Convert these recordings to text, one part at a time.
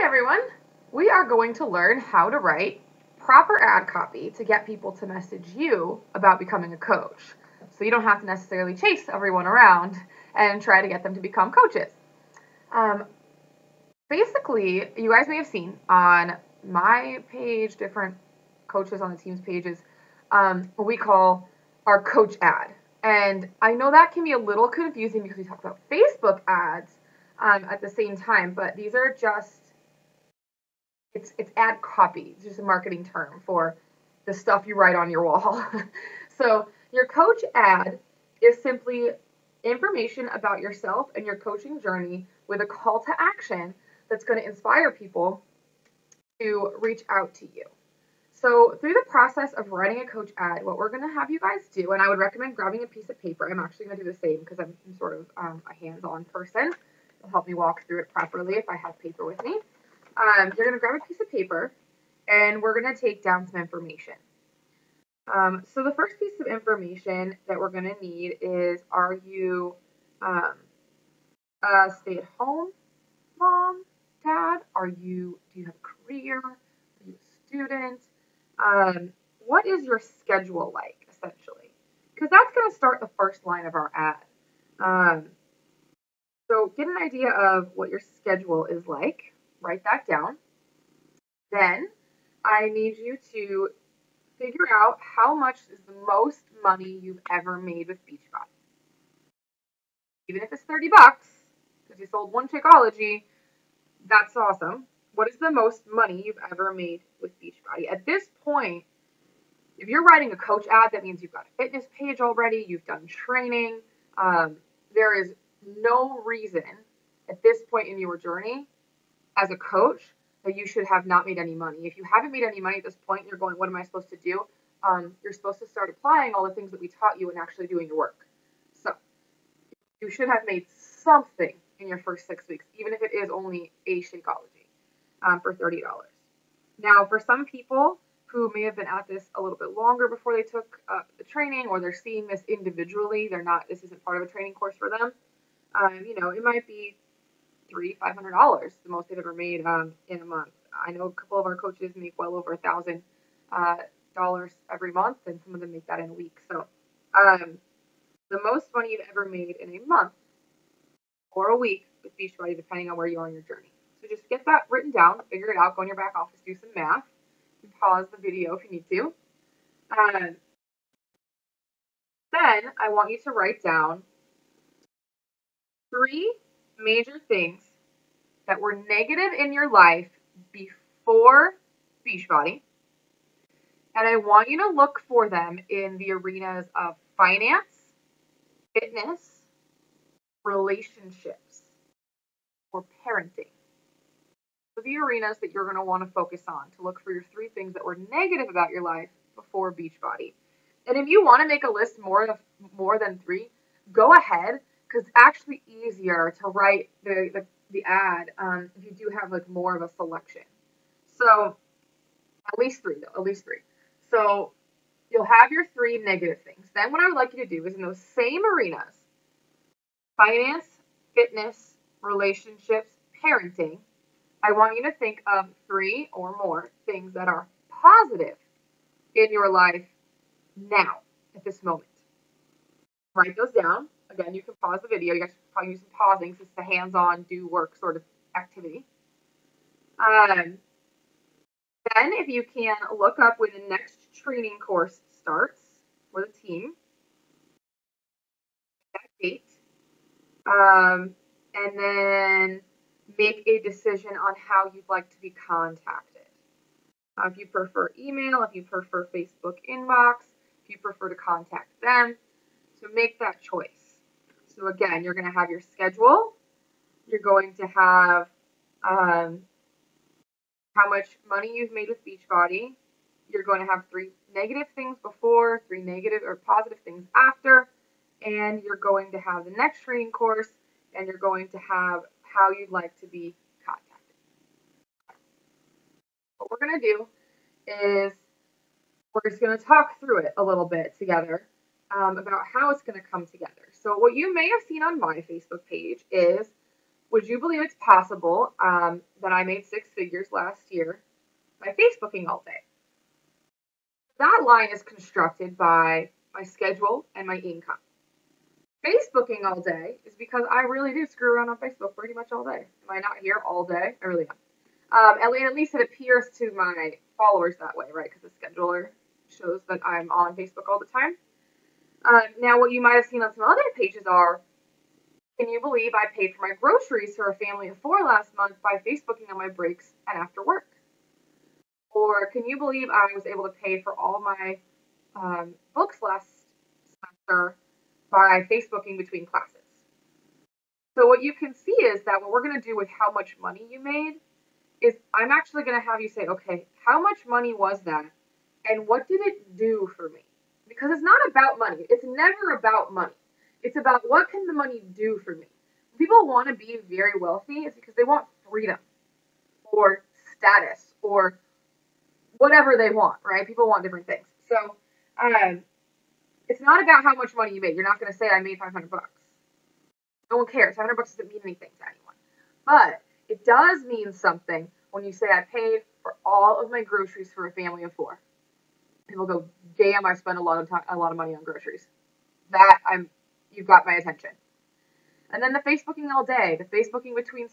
Hey everyone! We are going to learn how to write proper ad copy to get people to message you about becoming a coach. So you don't have to necessarily chase everyone around and try to get them to become coaches. Basically, you guys may have seen on my page, different coaches on the team's pages, what we call our coach ad. And I know that can be a little confusing because we talk about Facebook ads at the same time, but these are just it's ad copy. It's just a marketing term for the stuff you write on your wall. So your coach ad is simply information about yourself and your coaching journey with a call to action that's going to inspire people to reach out to you. So through the process of writing a coach ad, what we're going to have you guys do, and I would recommend grabbing a piece of paper. I'm actually going to do the same because I'm sort of a hands-on person. It'll help me walk through it properly if I have paper with me. You're going to grab a piece of paper and we're going to take down some information. So the first piece of information that we're going to need is, are you a stay-at-home mom, dad? Do you have a career? Are you a student? What is your schedule like, essentially? Because that's going to start the first line of our ad. So get an idea of what your schedule is like. Write that down. Then I need you to figure out how much is the most money you've ever made with Beachbody. Even if it's $30 because you sold one Shakeology, that's awesome. What is the most money you've ever made with Beachbody? At this point, if you're writing a coach ad, that means you've got a fitness page already, you've done training. There is no reason at this point in your journey as a coach that you should have not made any money. If you haven't made any money at this point, you're going, what am I supposed to do? You're supposed to start applying all the things that we taught you and actually doing your work. So you should have made something in your first 6 weeks, even if it is only a Shakeology for $30. Now, for some people who may have been at this a little bit longer before they took the training, or they're seeing this individually, this isn't part of a training course for them, it might be $300-$500, the most they've ever made in a month. I know a couple of our coaches make well over $1,000 every month, and some of them make that in a week. So the most money you've ever made in a month or a week with Beachbody, depending on where you are in your journey. So just get that written down, figure it out, go in your back office, do some math, and pause the video if you need to. Then I want you to write down 3 major things that were negative in your life before Beachbody. And I want you to look for them in the arenas of finance, fitness, relationships, or parenting. So the arenas that you're going to want to focus on to look for your 3 things that were negative about your life before Beachbody. And if you want to make a list more than 3, go ahead, because it's actually easier to write the ad if you do have like more of a selection. So at least 3 though, at least 3. So you'll have your 3 negative things. Then what I would like you to do is, in those same arenas, finance, fitness, relationships, parenting, I want you to think of 3 or more things that are positive in your life now, at this moment. Write those down. Again, you can pause the video. You guys should probably use some pausing since it's a hands-on, do work sort of activity. Then, if you can, look up when the next training course starts for the team, that date, and then make a decision on how you'd like to be contacted. If you prefer email, if you prefer Facebook inbox, if you prefer to contact them, so make that choice. So again, you're going to have your schedule. You're going to have how much money you've made with Beachbody. You're going to have 3 negative things before, 3 negative or positive things after, and you're going to have the next training course, and you're going to have how you'd like to be contacted. What we're going to do is we're just going to talk through it a little bit together about how it's going to come together. So what you may have seen on my Facebook page is Would you believe it's possible that I made 6 figures last year by Facebooking all day? That line is constructed by my schedule and my income. Facebooking all day is because I really do screw around on Facebook pretty much all day. Am I not here all day? I really am. At least it appears to my followers that way, right? Because the scheduler shows that I'm on Facebook all the time. Now, what you might have seen on some other pages are, can you believe I paid for my groceries for a family of 4 last month by Facebooking on my breaks and after work? Or can you believe I was able to pay for all my books last semester by Facebooking between classes? So what you can see is that what we're going to do with how much money you made is I'm actually going to have you say, okay, how much money was that? And what did it do for me? Because it's not about money. It's never about money. It's about what can the money do for me. When people want to be very wealthy, it's because they want freedom or status or whatever they want, right? People want different things. So it's not about how much money you made. You're not going to say I made $500. No one cares. $500 doesn't mean anything to anyone. But it does mean something when you say I paid for all of my groceries for a family of 4. People go, damn, I spent a lot of money on groceries. You've got my attention. And then the Facebooking all day, the Facebooking between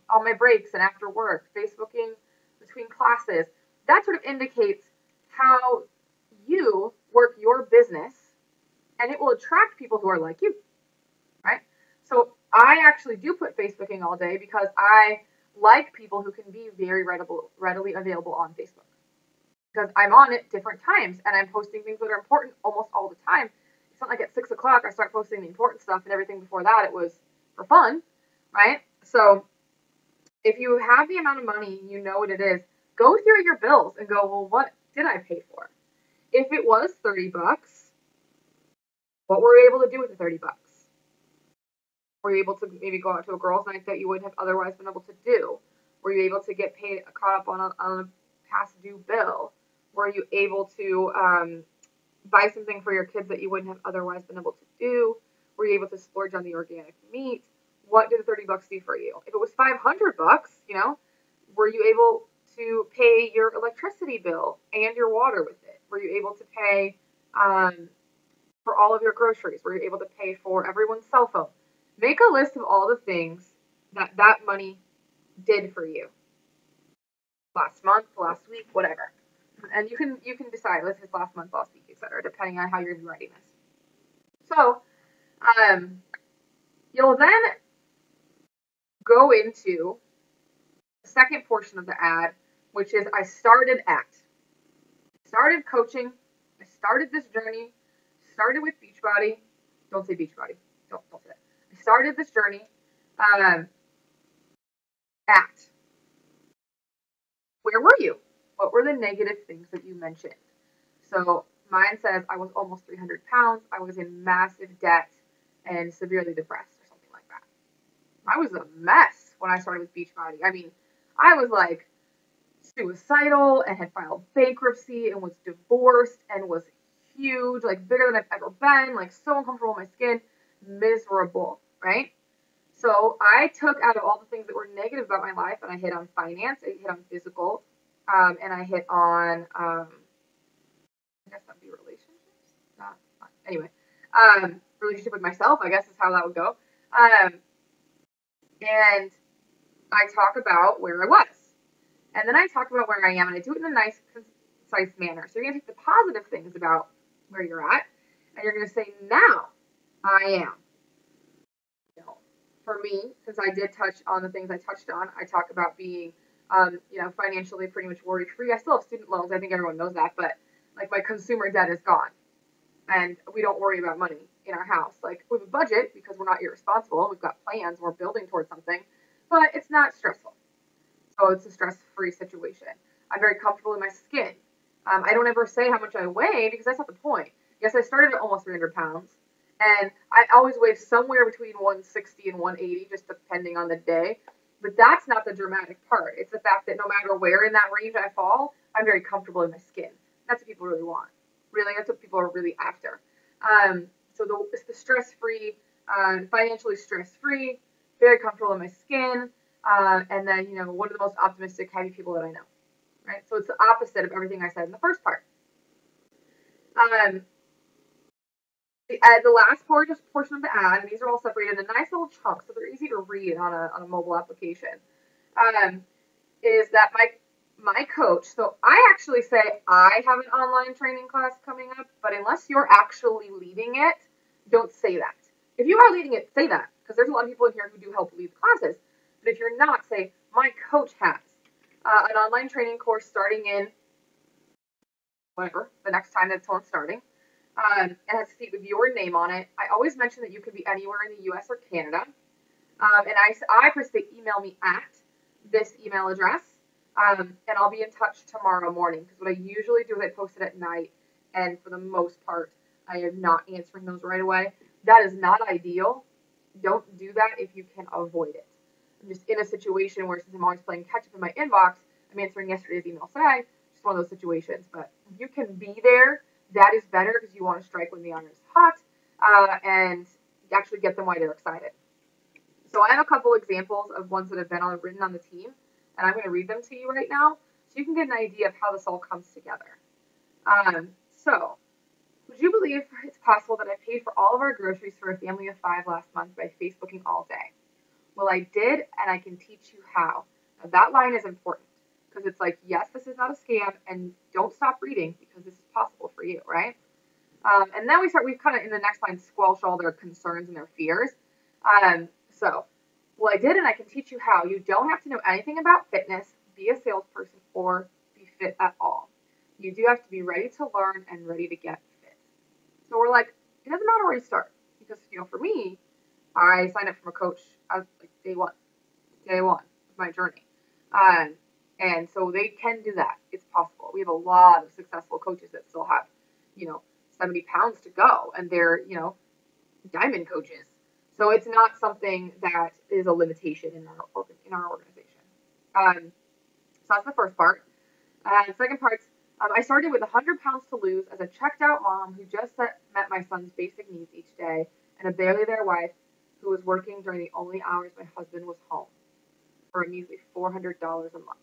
all my breaks and after work, Facebooking between classes, that sort of indicates how you work your business, and it will attract people who are like you, right? So I actually do put Facebooking all day because I like people who can be very readily available on Facebook. Because I'm on it different times and I'm posting things that are important almost all the time. It's not like at 6 o'clock I start posting the important stuff, and everything before that it was for fun, right? So if you have the amount of money, you know what it is, go through your bills and go, well, what did I pay for? If it was $30, what were you able to do with the $30? Were you able to maybe go out to a girls' night that you wouldn't have otherwise been able to do? Were you able to get caught up on a past due bill? Were you able to buy something for your kids that you wouldn't have otherwise been able to do? Were you able to splurge on the organic meat? What did the $30 do for you? If it was $500, were you able to pay your electricity bill and your water with it? Were you able to pay for all of your groceries? Were you able to pay for everyone's cell phone? Make a list of all the things that money did for you last month, last week, whatever. And you can decide, let's just last month, last week, etc., depending on how you're writing this. So you'll then go into the second portion of the ad, which is I started coaching, I started this journey, started with Beachbody. Don't say Beachbody. Don't say that. I started this journey at. Where were you? What were the negative things that you mentioned? So mine says I was almost 300 pounds. I was in massive debt and severely depressed or something like that. I was a mess when I started with Beachbody. I mean, I was like suicidal and had filed bankruptcy and was divorced and was huge, like bigger than I've ever been, like so uncomfortable in my skin, miserable, right? So I took out of all the things that were negative about my life, and I hit on finance, I hit on physical, and I hit on, I guess that'd be relationships. Anyway, relationship with myself, I guess is how that would go. And I talk about where I was. And then I talk about where I am, and I do it in a nice, concise manner. So you're going to take the positive things about where you're at, and you're going to say, now I am. For me, since I did touch on the things I touched on, I talk about being, financially pretty much worry-free. I still have student loans. I think everyone knows that, but like my consumer debt is gone, and we don't worry about money in our house. Like we have a budget because we're not irresponsible. We've got plans. We're building towards something, but it's not stressful. So it's a stress-free situation. I'm very comfortable in my skin. I don't ever say how much I weigh because that's not the point. Yes, I started at almost 300 pounds. And I always weigh somewhere between 160 and 180, just depending on the day. But that's not the dramatic part. It's the fact that no matter where in that range I fall, I'm very comfortable in my skin. That's what people really want. Really, that's what people are really after. So it's the stress-free, financially stress-free, very comfortable in my skin, and then, one of the most optimistic, happy people that I know, right? So it's the opposite of everything I said in the first part. Um, the last portion of the ad, and these are all separated in nice little chunks, so they're easy to read on a mobile application, um, is that my coach, so I actually say I have an online training class coming up, but unless you're actually leading it, don't say that. If you are leading it, say that, because there's a lot of people in here who do help lead classes. But if you're not, say, my coach has an online training course starting in whatever, the next time that someone's starting. It has a seat with your name on it. I always mention that you could be anywhere in the US or Canada. And I personally email me at this email address. And I'll be in touch tomorrow morning, because what I usually do is I post it at night, and for the most part, I am not answering those right away. That is not ideal. Don't do that if you can avoid it. I'm just in a situation where, since I'm always playing catch up in my inbox, I'm answering yesterday's email today. Just one of those situations. But if you can be there, that is better, because you want to strike when the iron is hot, and actually get them while they're excited. So I have a couple examples of ones that have been written on the team, and I'm going to read them to you right now, so you can get an idea of how this all comes together. So, would you believe it's possible that I paid for all of our groceries for a family of 5 last month by Facebooking all day? Well, I did, and I can teach you how. Now, that line is important, because it's like, yes, this is not a scam, and don't stop reading, because this is possible for you, right? And then we kind of, in the next line, squelch all their concerns and their fears. Well, I did, and I can teach you how. You don't have to know anything about fitness, be a salesperson, or be fit at all. You do have to be ready to learn and ready to get fit. So we're like, it doesn't matter where you start, because, for me, I signed up from a coach as like day one of my journey. And so they can do that. It's possible. We have a lot of successful coaches that still have, 70 pounds to go, and they're, diamond coaches. So it's not something that is a limitation in our organization. So that's the first part. The second part, I started with 100 pounds to lose as a checked out mom who just met my son's basic needs each day, and a barely there wife who was working during the only hours my husband was home for a measly $400 a month.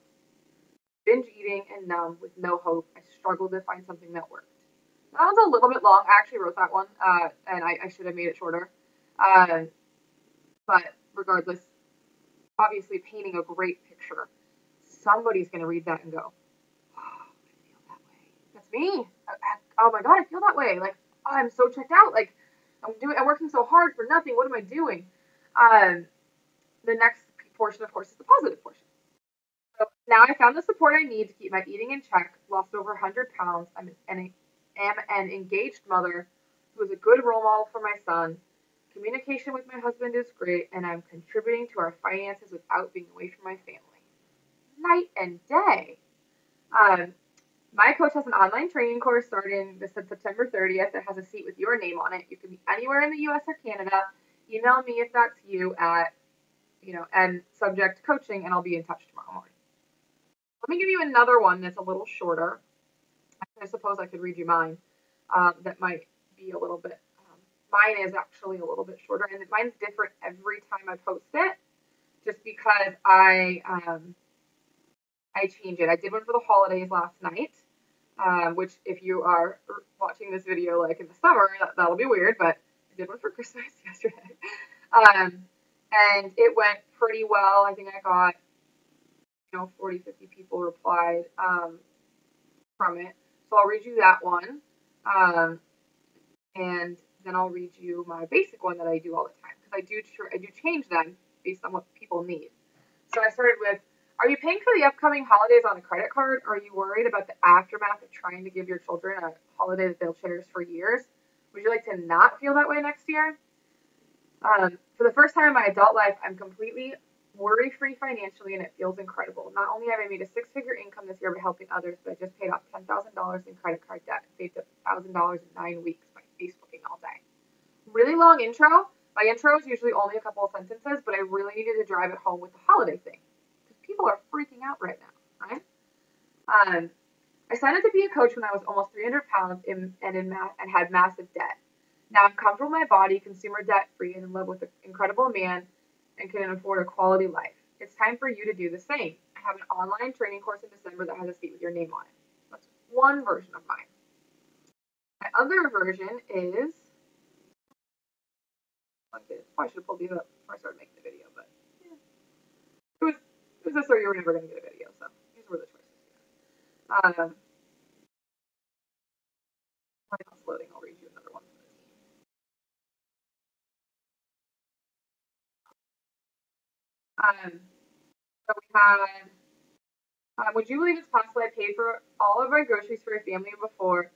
Binge eating and numb with no hope, I struggled to find something that worked. That was a little bit long. I actually wrote that one, and I should have made it shorter. But regardless, obviously painting a great picture. Somebody's going to read that and go, oh, I feel that way. That's me. Oh my God, I feel that way. Like, oh, I'm so checked out. Like, I'm working so hard for nothing. What am I doing? The next portion, of course, is the positive portion. So now I found the support I need to keep my eating in check, lost over 100 pounds. I am an engaged mother who is a good role model for my son. Communication with my husband is great, and I'm contributing to our finances without being away from my family. Night and day. My coach has an online training course starting this September 30th that has a seat with your name on it. You can be anywhere in the US or Canada. Email me if that's you at, and subject coaching, and I'll be in touch tomorrow morning. Let me give you another one that's a little shorter. I suppose I could read you mine. That might be a little bit, mine is actually a little bit shorter, and mine's different every time I post it, just because I change it. I did one for the holidays last night, which if you are watching this video like in the summer, that'll be weird, but I did one for Christmas yesterday. And it went pretty well. I think I got, 40, 50 people replied from it. So I'll read you that one. And then I'll read you my basic one that I do all the time, because I do change them based on what people need. So I started with, are you paying for the upcoming holidays on a credit card? Are you worried about the aftermath of trying to give your children a holiday that they'll cherish for years? Would you like to not feel that way next year? For the first time in my adult life, I'm completely worry-free financially, and it feels incredible. Not only have I made a 6-figure income this year by helping others, but I just paid off $10,000 in credit card debt and saved up $1,000 in 9 weeks by Facebooking all day. Really long intro. My intro is usually only a couple of sentences, but I really needed to drive it home with the holiday thing, because people are freaking out right now, right? I signed up to be a coach when I was almost 300 pounds and had massive debt. Now I'm comfortable in my body, consumer debt free, and in love with an incredible man and can afford a quality life. It's time for you to do the same. I have an online training course in December that has a seat with your name on it. That's one version of mine. My other version is, okay, I should have pulled these up before I started making the video, but yeah. It was a story you were never going to get a video, so these were the choices. While it's loading, I'll read you another one from the team. So we had, would you believe it's possible I paid for all of my groceries for a family of four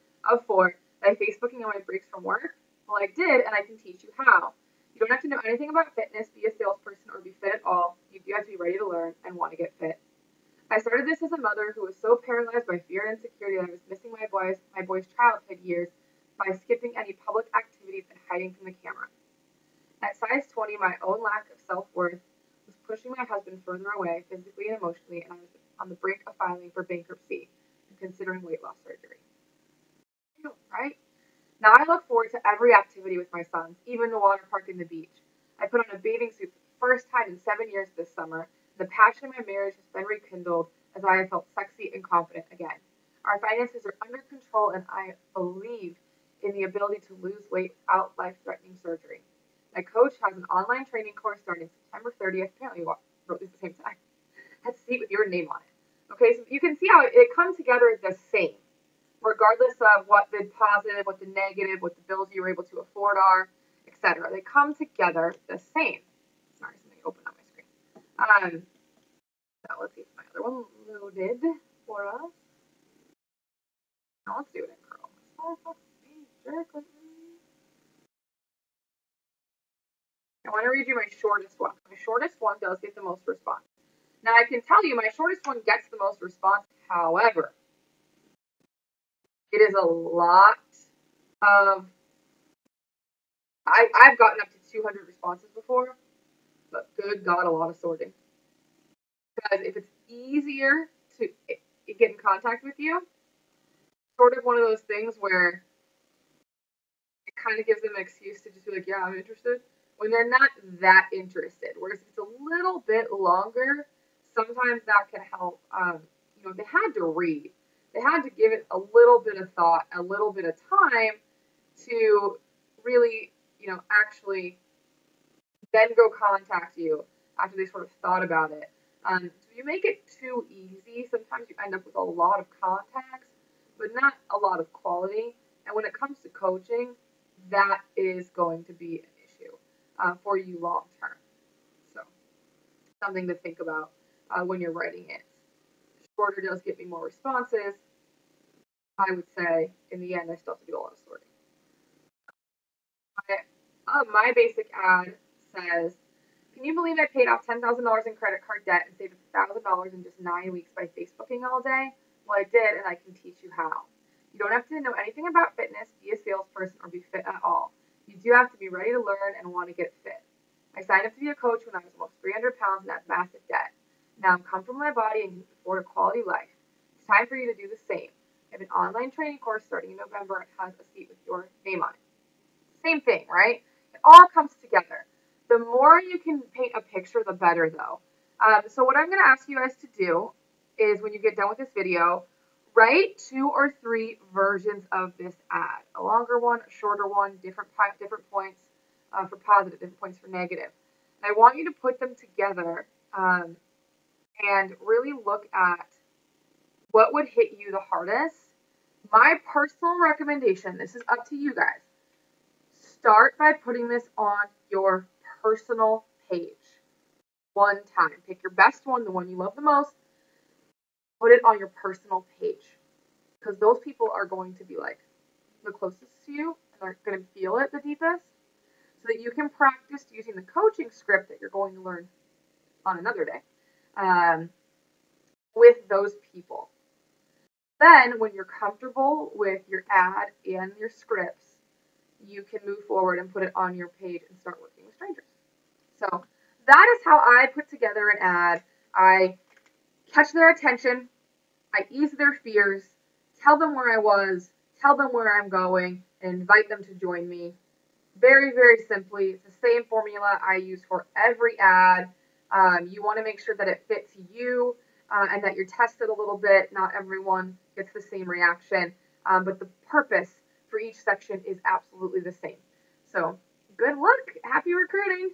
by Facebooking on my breaks from work? Well, I did, and I can teach you how. You don't have to know anything about fitness, be a salesperson, or be fit at all. You do have to be ready to learn and want to get fit. I started this as a mother who was so paralyzed by fear and insecurity that I was missing my boy's childhood years by skipping any public activities and hiding from the camera. At size 20, my own lack of self-worth was pushing my husband further away, physically and emotionally, and I was on the brink of filing for bankruptcy and considering weight loss surgery. Right? Now I look forward to every activity with my sons, even the water park and the beach. I put on a bathing suit for the first time in 7 years this summer. The passion of my marriage has been rekindled as I have felt sexy and confident again. Our finances are under control, and I believe in the ability to lose weight without life-threatening surgery. My coach has an online training course starting September 30th. Apparently, we wrote this at the same time. Has a seat with your name on it. Okay, so you can see how it comes together the same, regardless of what the positive, what the negative, what the bills you were able to afford are, etc. They come together the same. Sorry, something opened on my screen. So let's see if my other one loaded for us. Now let's do it in Chrome. I want to read you my shortest one. My shortest one does get the most response. Now I can tell you my shortest one gets the most response. However, it is a lot of, I've gotten up to 200 responses before, but good God, a lot of sorting. Because if it's easier to get in contact with you, sort of one of those things where it kind of gives them an excuse to just be like, yeah, I'm interested, when they're not that interested. Whereas if it's a little bit longer, sometimes that can help. They had to read. They had to give it a little bit of thought, a little bit of time to really, actually then go contact you after they sort of thought about it. So if you make it too easy, sometimes you end up with a lot of contacts, but not a lot of quality. And when it comes to coaching, that is going to be an issue for you long term. So something to think about when you're writing it. Shorter does get me more responses. I would say in the end, I still have to do a lot of sorting. My basic ad says, can you believe I paid off $10,000 in credit card debt and saved $1,000 in just 9 weeks by Facebooking all day? Well, I did, and I can teach you how. You don't have to know anything about fitness, be a salesperson, or be fit at all. You do have to be ready to learn and want to get fit. I signed up to be a coach when I was almost 300 pounds and had massive debt. Now I'm comfortable in my body and can afford a quality life. It's time for you to do the same. I have an online training course starting in November and has a seat with your name on it. Same thing, right? It all comes together. The more you can paint a picture, the better, though. So what I'm going to ask you guys to do is when you get done with this video, write 2 or 3 versions of this ad. A longer one, a shorter one, different points for positive, different points for negative. And I want you to put them together and really look at what would hit you the hardest. My personal recommendation, this is up to you guys, start by putting this on your personal page one time. Pick your best one, the one you love the most, put it on your personal page, because those people are going to be like the closest to you and they're going to feel it the deepest, so that you can practice using the coaching script that you're going to learn on another day with those people. Then when you're comfortable with your ad and your scripts, you can move forward and put it on your page and start working with strangers. So that is how I put together an ad. I catch their attention, I ease their fears, tell them where I was, tell them where I'm going, and invite them to join me Very, very simply, it's the same formula I use for every ad. You want to make sure that it fits you and that you're tested a little bit. Not everyone gets the same reaction, but the purpose for each section is absolutely the same. So good luck. Happy recruiting.